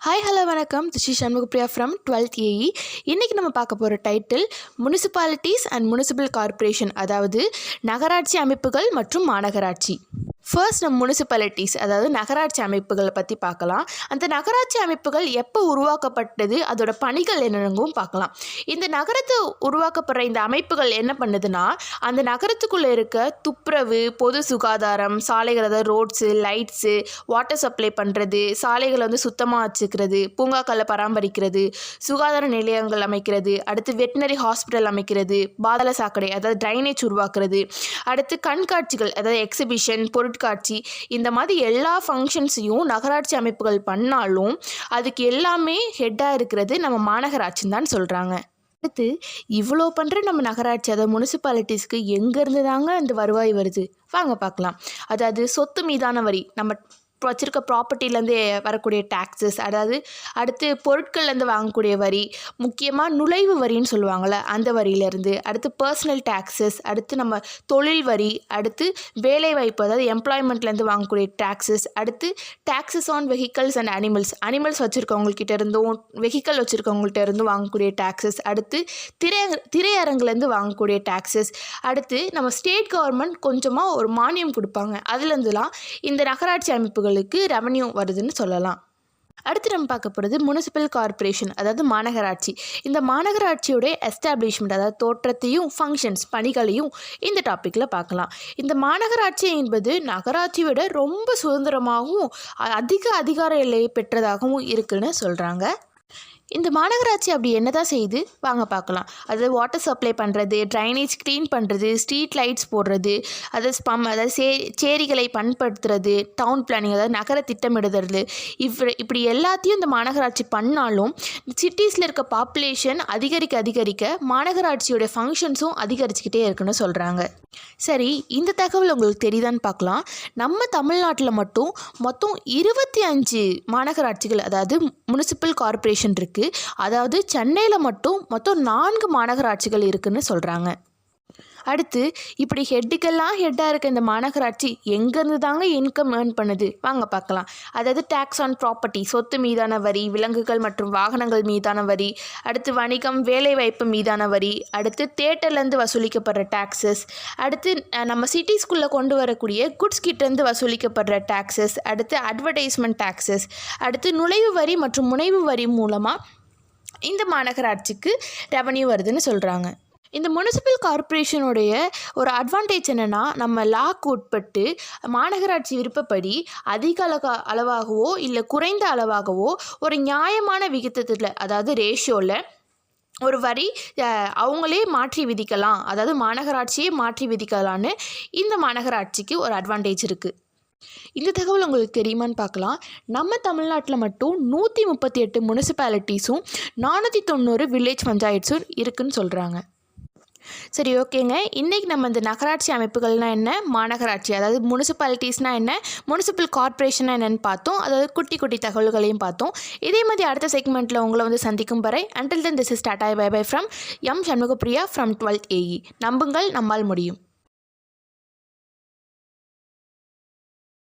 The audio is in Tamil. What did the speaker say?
ஹாய் ஹலோ வணக்கம். This is Shanmugapriya from 12th A E. இன்றைக்கி நம்ம பார்க்க போகிற title municipalities and municipal corporation, அதாவது நகராட்சி அமைப்புகள் மற்றும் மாநகராட்சி. ஃபர்ஸ்ட் நம்ம முனிசிபாலிட்டிஸ், அதாவது நகராட்சி அமைப்புகளை பற்றி பார்க்கலாம். அந்த நகராட்சி அமைப்புகள் எப்போ உருவாக்கப்பட்டது, அதோட பணிகள் என்னென்னவும் பார்க்கலாம். இந்த நகரத்தை உருவாக்கப்படுற இந்த அமைப்புகள் என்ன பண்ணுதுன்னா, அந்த நகரத்துக்குள்ளே இருக்க துப்புரவு, பொது சுகாதாரம், சாலைகள், அதாவது ரோட்ஸு, லைட்ஸு, வாட்டர் சப்ளை பண்ணுறது, சாலைகளை சுத்தமாக வச்சுக்கிறது, பூங்காக்களை பராமரிக்கிறது, சுகாதார நிலையங்கள் அமைக்கிறது, அடுத்து வெட்டினரி ஹாஸ்பிட்டல் அமைக்கிறது, பாதாள சாக்கடை அதாவது ட்ரைனேஜ் உருவாக்குறது, அடுத்து கண்காட்சிகள் அதாவது எக்ஸிபிஷன், பொருட்காட்சி, இந்த மாதிரி எல்லா ஃபங்க்ஷன்ஸையும் நகராட்சி அமைப்புகள் பண்ணாலும் அதுக்கு எல்லாமே ஹெட்டாக இருக்கிறது நம்ம மாநகராட்சின்னு தான் சொல்கிறாங்க. அடுத்து இவ்வளோ பண்ணுற நம்ம நகராட்சி, அதாவது முனிசிபாலிட்டிஸ்க்கு எங்கேருந்து தாங்க அந்த வருவாய் வருது வாங்க பார்க்கலாம். அதாவது சொத்து மீதான வரி, நம்ம வச்சுருக்க ப்ராப்பர்ட்டிலேருந்து வரக்கூடிய டேக்ஸஸ், அதாவது அடுத்து பொருட்கள்லேருந்து வாங்கக்கூடிய வரி, முக்கியமாக நுழைவு வரின்னு சொல்லுவாங்கள்ல அந்த வரியிலேருந்து, அடுத்து பர்சனல் டேக்ஸஸ், அடுத்து நம்ம தொழில் வரி, அடுத்து வேலைவாய்ப்பு அதாவது எம்ப்ளாய்மெண்ட்லேருந்து வாங்கக்கூடிய டேக்ஸஸ், அடுத்து taxes on vehicles and animals வச்சுருக்கவங்கக்கிட்ட இருந்தும் வெஹிக்கல் வச்சுருக்கவங்கள்ட்ட இருந்தும் வாங்கக்கூடிய டேக்ஸஸ், அடுத்து திரையரங்குலேருந்து வாங்கக்கூடிய டேக்ஸஸ், அடுத்து நம்ம ஸ்டேட் கவர்மெண்ட் கொஞ்சமாக ஒரு மானியம் கொடுப்பாங்க, அதுலேருந்துலாம் இந்த நகராட்சி அமைப்புகள் ரெவன்யூ வருதுன்னு சொல்லலாம். அடுத்து நம்ம பார்க்க போகிறது முனிசிபல் கார்ப்பரேஷன், அதாவது மாநகராட்சி. இந்த மாநகராட்சியோடைய எஸ்டாப்ளிஷ்மெண்ட், அதாவது தோற்றத்தையும் ஃபங்க்ஷன்ஸ் பணிகளையும் இந்த டாப்பிக்கில் பார்க்கலாம். இந்த மாநகராட்சி என்பது நகராட்சியை விட ரொம்ப சுதந்திரமாகவும் அதிக அதிகார எல்லையை பெற்றதாகவும் இருக்குன்னு சொல்கிறாங்க. இந்த மாநகராட்சி அப்படி என்ன தான் செய்யுது வாங்க பார்க்கலாம். அதாவது வாட்டர் சப்ளை பண்ணுறது, ட்ரைனேஜ் க்ளீன் பண்ணுறது, ஸ்ட்ரீட் லைட்ஸ் போடுறது, அதாவது சேரிகளை பண்படுத்துறது, டவுன் பிளானிங் அதாவது நகர திட்டமிடுறது, இப்படி எல்லாத்தையும் இந்த மாநகராட்சி பண்ணாலும் சிட்டிஸில் இருக்க பாப்புலேஷன் அதிகரிக்க மாநகராட்சியோட ஃபங்க்ஷன்ஸும் அதிகரிச்சுக்கிட்டே இருக்குன்னு சொல்கிறாங்க. சரி, இந்த தகவல் உங்களுக்கு தெரியுதான்னு பார்க்கலாம். நம்ம தமிழ்நாட்டில் மட்டும் மொத்தம் 25 மாநகராட்சிகள், அதாவது முனிசிபல் கார்ப்பரேஷன் இருக்குது. அதாவது சென்னையில் மட்டும் மொத்தம் 4 மாநகராட்சிகள் இருக்குன்னு சொல்கிறாங்க. அடுத்து இப்படி ஹெட்டாக இருக்க இந்த மாநகராட்சி எங்கேருந்து தாங்க இன்கம் ஏர்ன் பண்ணுது வாங்க பார்க்கலாம். அதாவது டேக்ஸ் ஆன் ப்ராப்பர்ட்டி, சொத்து மீதான வரி, விலங்குகள் மற்றும் வாகனங்கள் மீதான வரி, அடுத்து வணிகம், வேலைவாய்ப்பு மீதான வரி, அடுத்து தியேட்டர்லேருந்து வசூலிக்கப்படுற டேக்ஸஸ், அடுத்து நம்ம சிட்டிஸ்குள்ளே கொண்டு வரக்கூடிய குட்ஸ் கிட்டேருந்து வசூலிக்கப்படுற டேக்ஸஸ், அடுத்து அட்வர்டைஸ்மெண்ட் டேக்ஸஸ், அடுத்து நுழைவு வரி மற்றும் முனைவு வரி மூலமாக இந்த மாநகராட்சிக்கு ரெவன்யூ வருதுன்னு சொல்கிறாங்க. இந்த முனிசிபல் கார்ப்பரேஷனுடைய ஒரு அட்வான்டேஜ் என்னென்னா, நம்ம லாக்கு உட்பட்டு மாநகராட்சி விருப்பப்படி அதிக அளவாகவோ இல்லை குறைந்த அளவாகவோ ஒரு நியாயமான விகிதத்தில், அதாவது ரேஷியோவில் ஒரு வரி அவங்களே மாற்றி விதிக்கலாம், அதாவது மாநகராட்சியே மாற்றி விதிக்கலான்னு இந்த மாநகராட்சிக்கு ஒரு அட்வான்டேஜ் இருக்குது. இந்த தகவல் உங்களுக்கு தெரியுமான்னு பார்க்கலாம். நம்ம தமிழ்நாட்டில் மட்டும் 138 முனிசிபாலிட்டிஸும் 490 வில்லேஜ் பஞ்சாயத்தும் இருக்குதுன்னு சொல்கிறாங்க. சரி, ஓகேங்க. இன்றைக்கி நம்ம இந்த நகராட்சி அமைப்புகள்னால் என்ன, மாநகராட்சி அதாவது முனிசிபாலிட்டிஸ்னால் என்ன, முனிசிபல் கார்ப்பரேஷனாக என்னென்னு பார்த்தோம். அதாவது குட்டி குட்டி தகவல்களையும் பார்த்தோம். இதே மாதிரி அடுத்த செக்மெண்ட்டில் உங்களை சந்திக்கும் வரை until then this is tata bye bye from M Shanmugapriya from 12th A E. நம்புங்கள், நம்மால் முடியும்.